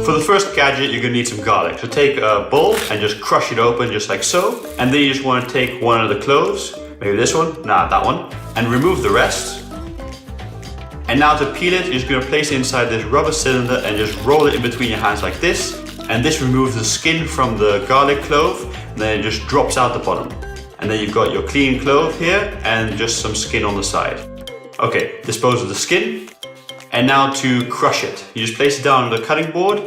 For the first gadget, you're gonna need some garlic. So take a bowl and just crush it open just like so. And then you just wanna take one of the cloves, maybe this one, nah, that one, and remove the rest. And now to peel it, you're just gonna place it inside this rubber cylinder and just roll it in between your hands like this. And this removes the skin from the garlic clove, and then it just drops out the bottom. And then you've got your clean clove here and just some skin on the side. Okay, dispose of the skin. And now to crush it. You just place it down on the cutting board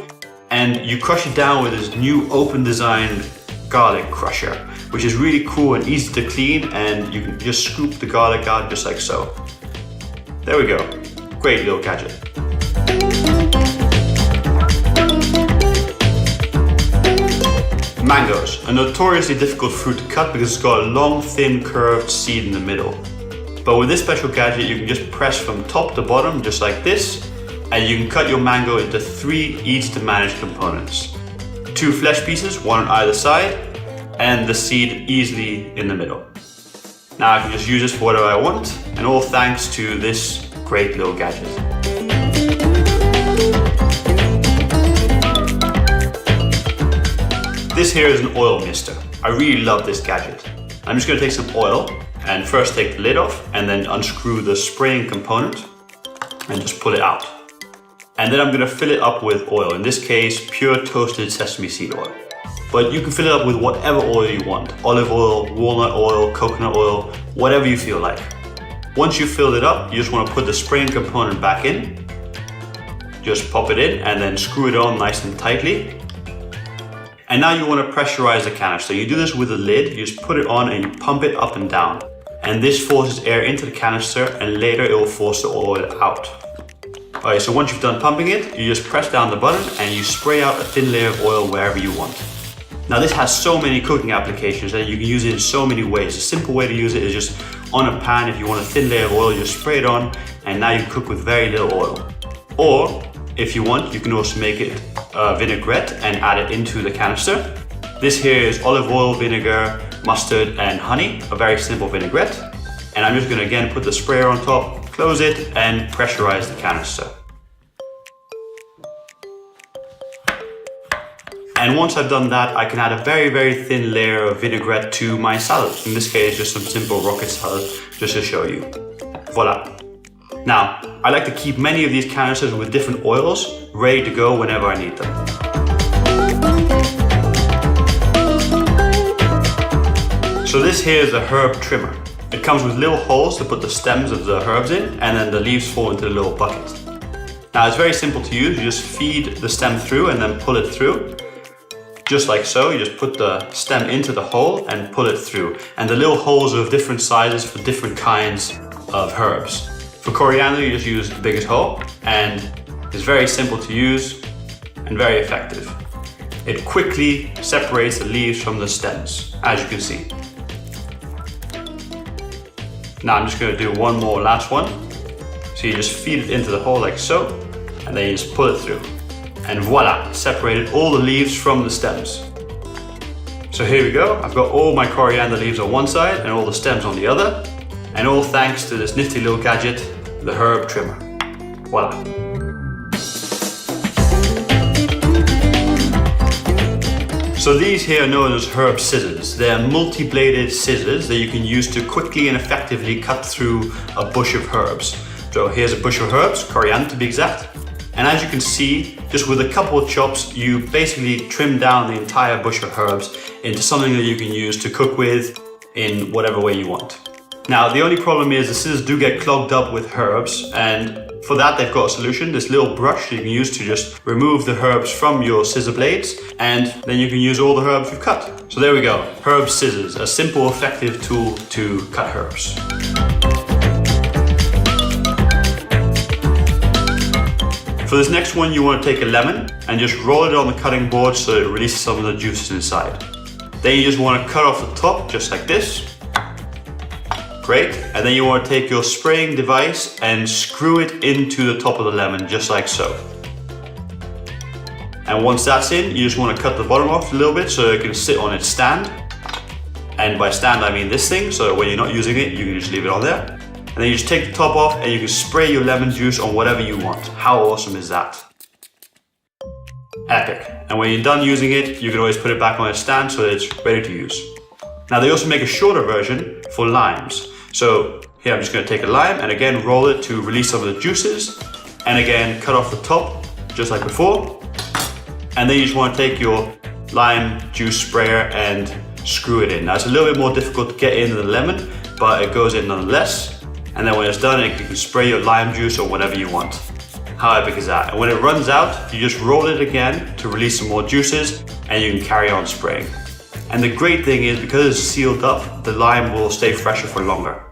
and you crush it down with this new open design garlic crusher, which is really cool and easy to clean, and you can just scoop the garlic out just like so. There we go. Great little gadget. Mangoes, a notoriously difficult fruit to cut because it's got a long, thin, curved seed in the middle. But with this special gadget, you can just press from top to bottom, just like this, and you can cut your mango into 3 easy to manage components. 2 flesh pieces, one on either side, and the seed easily in the middle. Now I can just use this for whatever I want, and all thanks to this great little gadget. This here is an oil mister. I really love this gadget. I'm just gonna take some oil, and first take the lid off and then unscrew the spraying component and just pull it out. And then I'm gonna fill it up with oil, in this case, pure toasted sesame seed oil. But you can fill it up with whatever oil you want. Olive oil, walnut oil, coconut oil, whatever you feel like. Once you've filled it up, you just wanna put the spraying component back in. Just pop it in and then screw it on nice and tightly. And now you want to pressurize the canister. You do this with a lid, you just put it on and you pump it up and down. And this forces air into the canister and later it will force the oil out. Alright, so once you've done pumping it, you just press down the button and you spray out a thin layer of oil wherever you want. Now this has so many cooking applications that you can use it in so many ways. A simple way to use it is just on a pan, if you want a thin layer of oil, you just spray it on and now you can cook with very little oil. Or, if you want, you can also make it vinaigrette and add it into the canister. This here is olive oil, vinegar, mustard and honey, a very simple vinaigrette. And I'm just gonna again put the sprayer on top, close it and pressurize the canister. And once I've done that, I can add a very, very thin layer of vinaigrette to my salad. In this case, just some simple rocket salad, just to show you. Voila. Now, I like to keep many of these canisters with different oils ready to go whenever I need them. So this here is a herb trimmer. It comes with little holes to put the stems of the herbs in, and then the leaves fall into the little bucket. Now it's very simple to use. You just feed the stem through and then pull it through. Just like so, you just put the stem into the hole and pull it through. And the little holes are of different sizes for different kinds of herbs. For coriander, you just use the biggest hole, and it's very simple to use and very effective. It quickly separates the leaves from the stems, as you can see. Now I'm just going to do one more last one. So you just feed it into the hole like so, and then you just pull it through. And voila, separated all the leaves from the stems. So here we go, I've got all my coriander leaves on one side and all the stems on the other. And all thanks to this nifty little gadget, the herb trimmer. Voila. So these here are known as herb scissors. They're multi-bladed scissors that you can use to quickly and effectively cut through a bush of herbs. So here's a bush of herbs, coriander to be exact. And as you can see, just with a couple of chops, you basically trim down the entire bush of herbs into something that you can use to cook with in whatever way you want. Now, the only problem is the scissors do get clogged up with herbs, and for that they've got a solution, this little brush you can use to just remove the herbs from your scissor blades, and then you can use all the herbs you've cut. So there we go, herb scissors, a simple, effective tool to cut herbs. For this next one, you want to take a lemon and just roll it on the cutting board so it releases some of the juices inside. Then you just want to cut off the top, just like this. Great, and then you want to take your spraying device and screw it into the top of the lemon, just like so. And once that's in, you just want to cut the bottom off a little bit so it can sit on its stand. And by stand, I mean this thing, so when you're not using it, you can just leave it on there. And then you just take the top off and you can spray your lemon juice on whatever you want. How awesome is that? Epic. And when you're done using it, you can always put it back on its stand so that it's ready to use. Now they also make a shorter version for limes. So here I'm just going to take a lime and again roll it to release some of the juices. And again, cut off the top, just like before. And then you just want to take your lime juice sprayer and screw it in. Now it's a little bit more difficult to get in than the lemon, but it goes in nonetheless. And then when it's done, you can spray your lime juice or whatever you want. How epic is that? And when it runs out, you just roll it again to release some more juices and you can carry on spraying. And the great thing is because it's sealed up, the lime will stay fresher for longer.